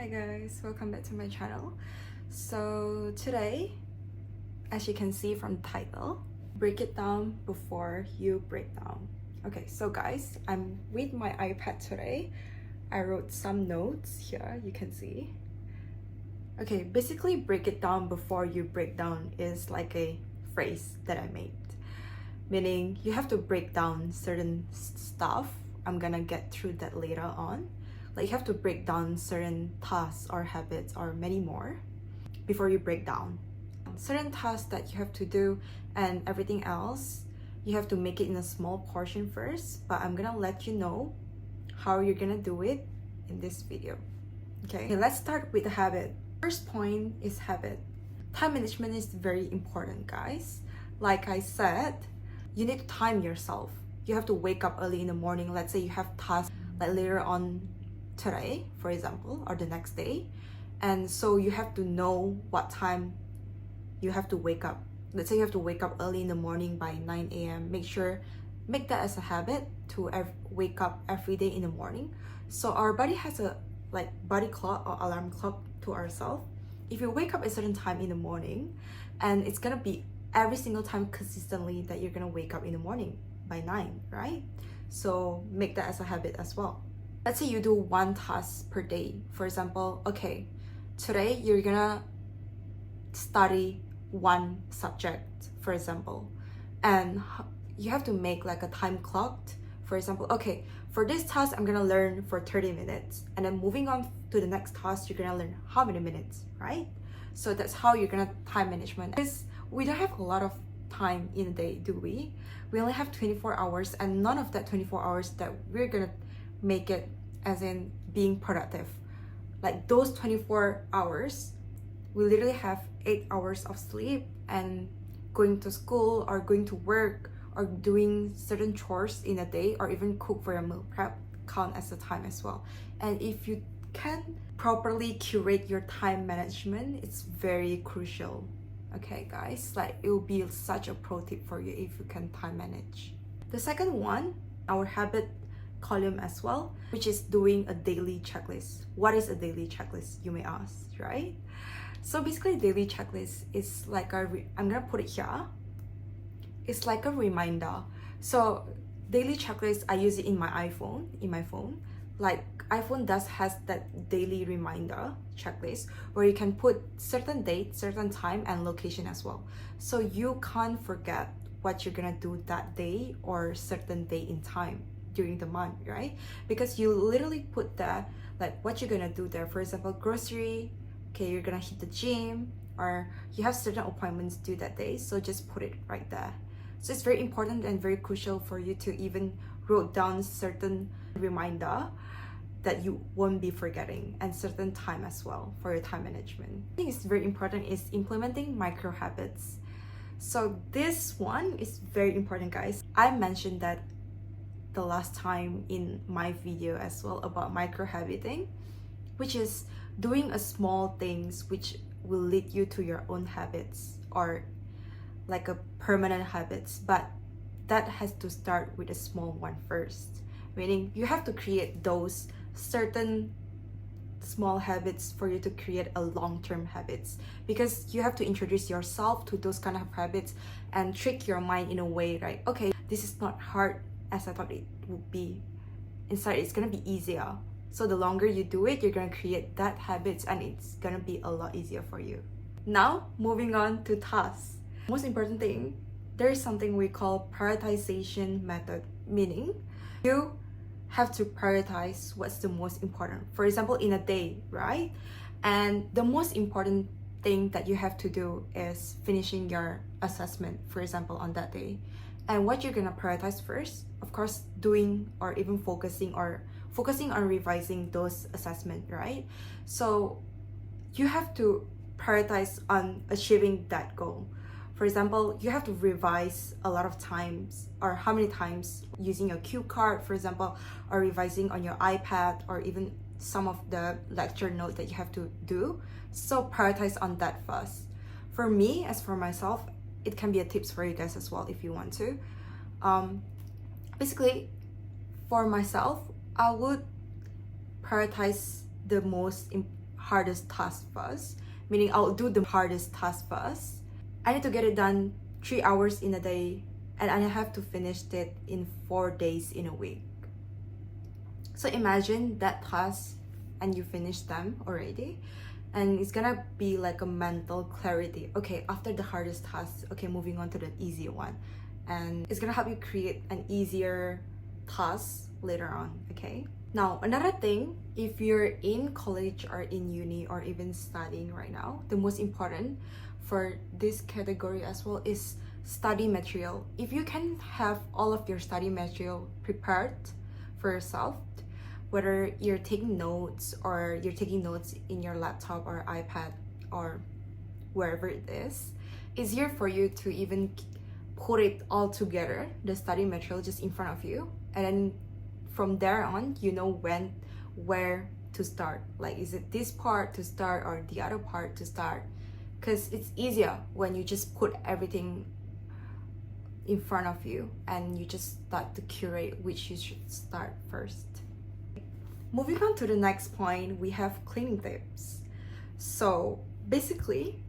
Hi guys, welcome back to my channel. So today, as you can see from the title, break it down before you break down. Okay, so guys, I'm with my iPad today. I wrote some notes here, you can see. Okay, basically break it down before you break down is like a phrase that I made. Meaning you have to break down certain stuff. I'm gonna get through that later on. Like you have to break down certain tasks or habits or many more before you break down. Certain tasks that you have to do and everything else, you have to make it in a small portion first, but I'm gonna let you know how you're gonna do it in this video. Okay, let's start with the habit. First point is habit. Time management is very important, guys. Like I said, you need to time yourself. You have to wake up early in the morning. Let's say you have tasks like later on today, for example, or the next day. And so you have to know what time you have to wake up. Let's say you have to wake up early in the morning by 9 a.m. Make that as a habit to wake up every day in the morning. So our body has a like body clock or alarm clock to ourselves. If you wake up at a certain time in the morning, and it's gonna be every single time consistently that you're gonna wake up in the morning by 9, right? So make that as a habit as well. Let's say you do one task per day. For example, okay, today you're gonna study one subject, for example, and you have to make like a time clocked. For example, okay, for this task I'm gonna learn for 30 minutes, and then moving on to the next task you're gonna learn how many minutes, right? So that's how you're gonna time management. Because we don't have a lot of time in a day, do we? We only have 24 hours, and none of that 24 hours that we're gonna make it as in being productive. Like those 24 hours, we literally have 8 hours of sleep and going to school or going to work or doing certain chores in a day or even cook for your meal prep count as a time as well. And if you can properly curate your time management, it's very crucial. Okay guys, like it will be such a pro tip for you if you can time manage. The second one, our habit column as well, which is doing a daily checklist. What is a daily checklist, you may ask, right? So basically daily checklist is like I'm gonna put it here. It's like a reminder. So daily checklist, I use it in my phone. Like iPhone has that daily reminder checklist where you can put certain date, certain time and location as well. So you can't forget what you're gonna do that day or certain day in time during the month, right? Because you literally put that, like what you're gonna do there. For example, grocery, okay, you're gonna hit the gym, or you have certain appointments due that day, so just put it right there. So it's very important and very crucial for you to even wrote down certain reminder that you won't be forgetting, and certain time as well for your time management. I think it's very important is implementing micro habits. So this one is very important, guys. I mentioned that the last time in my video as well about micro habiting, which is doing a small things which will lead you to your own habits or like a permanent habits, but that has to start with a small one first. Meaning you have to create those certain small habits for you to create a long-term habits, because you have to introduce yourself to those kind of habits and trick your mind in a way, right? Okay, this is not hard as I thought it would be. Instead, it's gonna be easier. So the longer you do it, you're gonna create that habits and it's gonna be a lot easier for you. Now, moving on to tasks. Most important thing, there is something we call prioritization method, meaning you have to prioritize what's the most important. For example, in a day, right? And the most important thing that you have to do is finishing your assessment, for example, on that day. And what you're gonna prioritize first, of course, doing or even focusing on revising those assessment, right? So you have to prioritize on achieving that goal. For example, you have to revise a lot of times, or how many times using your cue card, for example, or revising on your iPad, or even some of the lecture notes that you have to do. So prioritize on that first. For me, as for myself, it can be a tips for you guys as well if you want to. Basically, for myself, I would prioritize the most hardest task first, meaning I'll do the hardest task first. I need to get it done 3 hours in a day, and I have to finish it in 4 days in a week. So imagine that task and you finish them already, and it's gonna be like a mental clarity. Okay, after the hardest task, okay, moving on to the easier one. And it's gonna help you create an easier task later on, okay? Now, another thing, if you're in college or in uni or even studying right now, the most important for this category as well is study material. If you can have all of your study material prepared for yourself, whether you're taking notes or you're taking notes in your laptop or iPad or wherever it is, easier for you to even put it all together, the study material just in front of you, and then from there on, you know where to start. Like, is it this part to start or the other part to start? Because it's easier when you just put everything in front of you and you just start to curate which you should start first. Moving on to the next point, we have cleaning tips. So basically,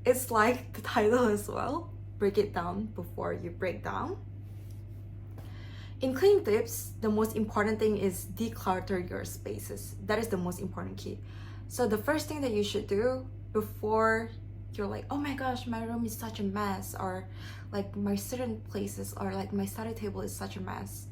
it's like the title as well, break it down before you break down. In cleaning tips, the most important thing is declutter your spaces. That is the most important key. So the first thing that you should do before you're like, oh my gosh, my room is such a mess, or like my certain places, or like my study table is such a mess,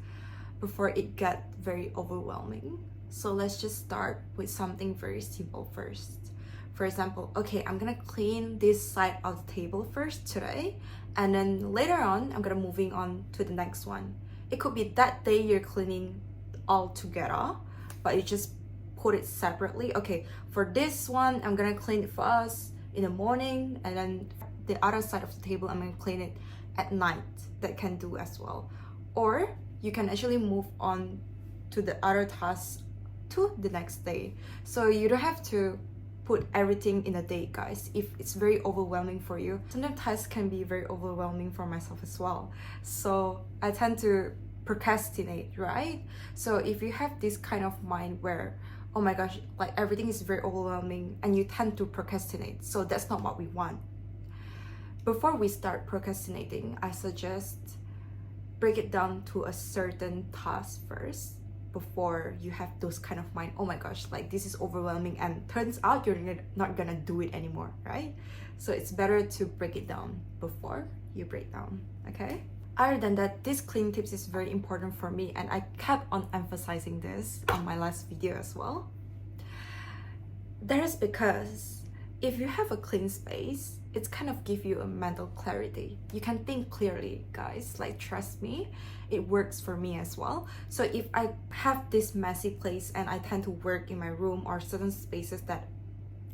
before it gets very overwhelming. So let's just start with something very simple first. For example, okay, I'm gonna clean this side of the table first today, and then later on, I'm gonna moving on to the next one. It could be that day you're cleaning all together, but you just put it separately. Okay, for this one, I'm gonna clean it first in the morning, and then the other side of the table, I'm gonna clean it at night. That can do as well. Or you can actually move on to the other tasks to the next day. So you don't have to put everything in a day, guys, if it's very overwhelming for you. Sometimes tasks can be very overwhelming for myself as well. So I tend to procrastinate, right? So if you have this kind of mind where, oh my gosh, like everything is very overwhelming, and you tend to procrastinate, so that's not what we want. Before we start procrastinating, I suggest break it down to a certain task first before you have those kind of mind, oh my gosh, like this is overwhelming, and turns out you're not gonna do it anymore, right? So it's better to break it down before you break down, okay? Other than that, this cleaning tips is very important for me, and I kept on emphasizing this on my last video as well. That is because if you have a clean space, it's kind of give you a mental clarity. You can think clearly, guys, like trust me, it works for me as well. So if I have this messy place and I tend to work in my room or certain spaces that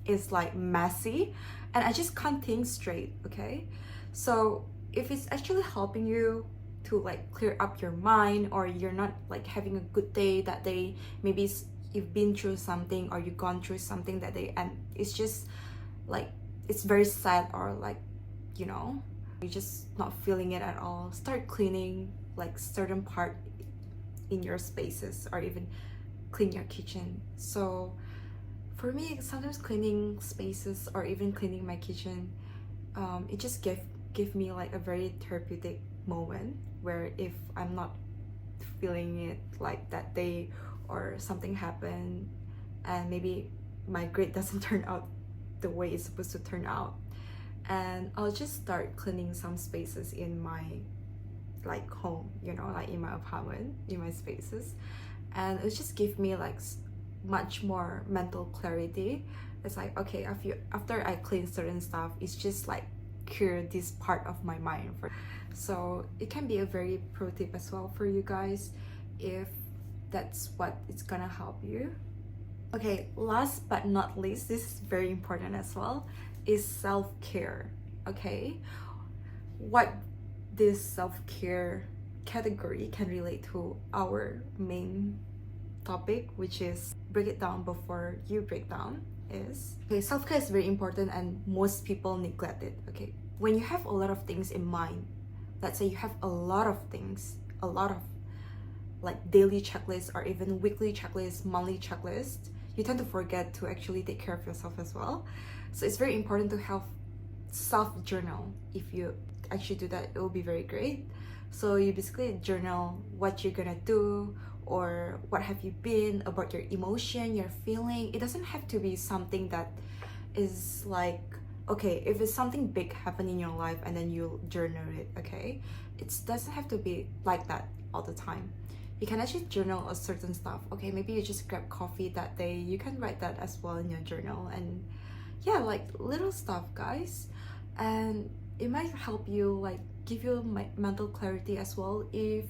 is like messy, and I just can't think straight, okay? So if it's actually helping you to like clear up your mind, or you're not like having a good day that day, maybe you've been through something or you've gone through something that day, and it's just like it's very sad, or like, you know, you're just not feeling it at all, start cleaning like certain part in your spaces, or even clean your kitchen. So for me, sometimes cleaning spaces or even cleaning my kitchen, it just give me like a very therapeutic moment, where if I'm not feeling it like that day, or something happened and maybe my grade doesn't turn out the way it's supposed to turn out, and I'll just start cleaning some spaces in my like home, you know, like in my apartment, in my spaces, and it just give me like much more mental clarity. It's like, okay, after I clean certain stuff, it's just like cure this part of my mind. So it can be a very pro tip as well for you guys, if that's what it's gonna help you. Okay, last but not least, this is very important as well, is self-care. Okay, what this self-care category can relate to our main topic, which is break it down before you break down, is okay, self-care is very important and most people neglect it. Okay, when you have a lot of things in mind, let's say you have a lot of things, a lot of like daily checklists or even weekly checklists, monthly checklists, you tend to forget to actually take care of yourself as well. So it's very important to have self journal. If you actually do that, it will be very great. So you basically journal what you're gonna do, or what have you been, about your emotion, your feeling. It doesn't have to be something that is like, okay, if it's something big happening in your life and then you journal it, okay, it doesn't have to be like that all the time. You can actually journal a certain stuff. Okay, maybe you just grab coffee that day, you can write that as well in your journal. And yeah, like little stuff, guys. And it might help you, like give you mental clarity as well if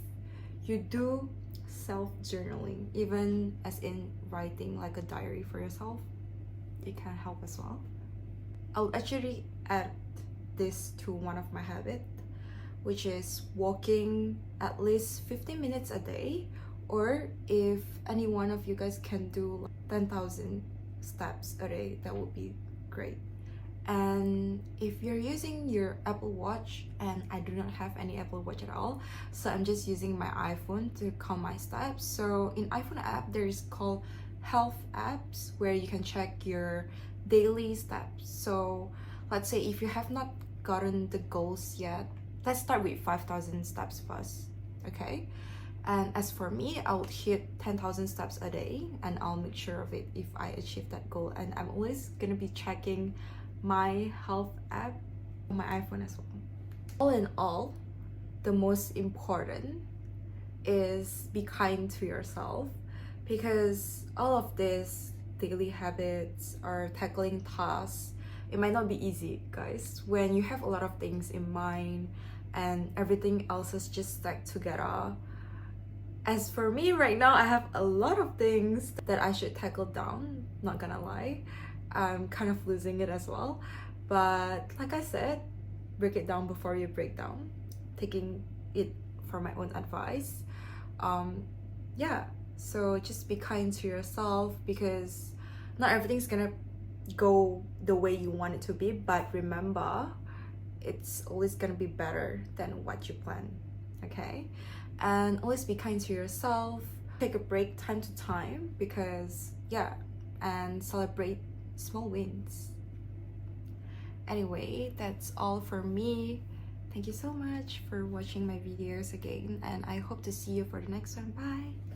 you do self-journaling, even as in writing like a diary for yourself. It can help as well. I'll actually add this to one of my habits, which is walking at least 15 minutes a day, or if any one of you guys can do 10,000 steps a day, that would be great. And if you're using your Apple Watch, and I do not have any Apple Watch at all, so I'm just using my iPhone to count my steps. So in iPhone app, there is called health apps where you can check your daily steps. So let's say if you have not gotten the goals yet, let's start with 5,000 steps first, okay? And as for me, I would hit 10,000 steps a day, and I'll make sure of it if I achieve that goal. And I'm always gonna be checking my health app on my iPhone as well. All in all, the most important is be kind to yourself, because all of these daily habits or tackling tasks, it might not be easy, guys, when you have a lot of things in mind and everything else is just stuck together. As for me right now, I have a lot of things that I should tackle down, not gonna lie. I'm kind of losing it as well, but like I said, break it down before you break down, taking it for my own advice. Yeah, so just be kind to yourself, because not everything's gonna go the way you want it to be, but remember, it's always gonna be better than what you plan, okay? And always be kind to yourself, take a break time to time, because yeah, and celebrate small wins. Anyway, that's all for me. Thank you so much for watching my videos again, and I hope to see you for the next one. Bye.